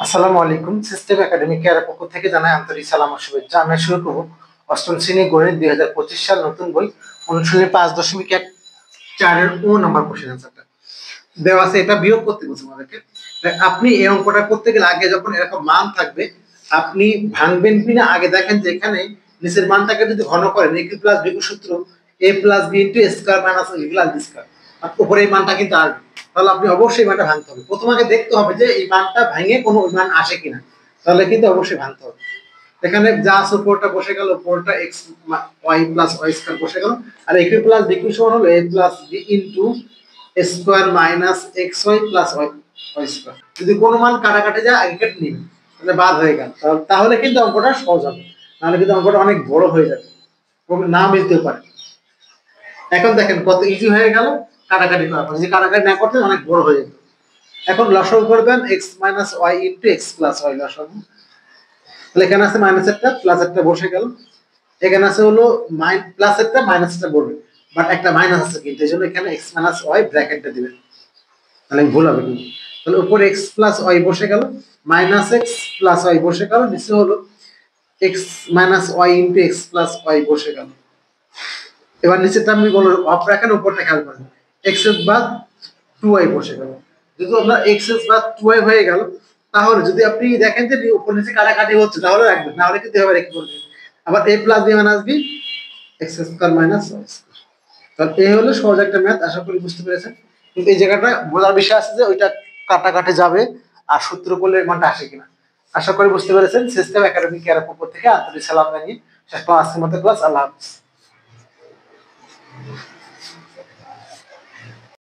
আসসালামু আলাইকুম। System academy care পক্ষ থেকে জানাই আন্তরিক সালাম ও শুভেচ্ছা। আমরা শুরু করব অষ্টম শ্রেণী গণিত 2025 সাল নতুন বই অনুশীলনী 5.1 ও নাম্বার কোশ্চেন আনসারটা দেওয়া আছে। এটা বিয়োগ করতে বলছে আমাদেরকে। আপনি এই অঙ্কটা করতে গেলে আগে যখন এরকম মান থাকবে আপনি ভাঙবেন কিনা আগে দেখেন যে এখানে নিচের মানটাকে যদি ঘন করেন a প্লাস b সূত্র a plus b into square minus a plus b square, উপরে এই মানটা কিন্তু আসবে, তাহলে আপনি অবশ্যই মানটা ভাঙতে হবে। প্রথম আগে দেখতে হবে যে এই মানটা ভেঙে কোনো মান আসে কিনা, তাহলে কিন্তু অবশ্যই ভাঙতে হবে। এখানে যা আছে উপরটা বসে গেল, উপরটা x y plus y square বসে গেল, আর a প্লাস b সমান হলো a plus b into square minus xy plus y square. যদি কোনো মান কাটাকাটি যায় আগে কেটে নিন, তাহলে বাদ হয়ে গেল, তাহলে কিন্তু অঙ্কটা সহজ হবে, নাহলে কিন্তু অঙ্কটা অনেক বড় হয়ে যাবে এবং না মিলতে পারে। এখন দেখেন কত ইজি হয়ে গেল কাটাকাটি করার পর। যদি কাটাকাটি না করতেন অনেক বড় হয়ে যেত। এখন লসাগু করবেন x minus y into x plus y লসাগু। তাহলে এখানে আছে মাইনাস একটা প্লাস একটা বসে গেল, এখানে আছে হলো প্লাস একটা মাইনাস একটা বলবে, বাট একটা মাইনাস আছে কিন্তু এই জন্য এখানে x মাইনাস y ব্র্যাকেটটা দিবেন, তাহলে ভুল হবে কিন্তু। তাহলে উপরে x প্লাস y বসে গেল, মাইনাস x প্লাস y বসে গেল, নিচে হলো x minus y into x plus y বসে গেল। এবার নিচেরটা আমি বলবো অফ রাখেন, উপরটা খেয়াল করেন x এর বাদ 2y বসে গেল। যদি আপনার x এর বাদ 2y হয়ে গেল, তাহলে যদি আপনি দেখেন যে উপর নিচে কাটাকাটি হচ্ছে তাহলে রাখবেন, না হলে কিন্তু এভাবে রেখে বলবেন আবার a plus b minus b x square minus y square. তাহলে এই হলো সহজ একটা ম্যাথ, আশা করি বুঝতে পেরেছেন। কিন্তু এই জায়গাটা বোঝার বিষয় আছে যে ওইটা কাটাকাটি যাবে আর সূত্র করলে এর মানটা আসে কিনা। আশা করি বুঝতে পেরেছেন। সিস্টেম একাডেমিক কেয়ার পক্ষ থেকে আন্তরিক সালাম জানিয়ে শেষ ক্লাসের মতো ক্লাস। আল্লাহ হাফেজ।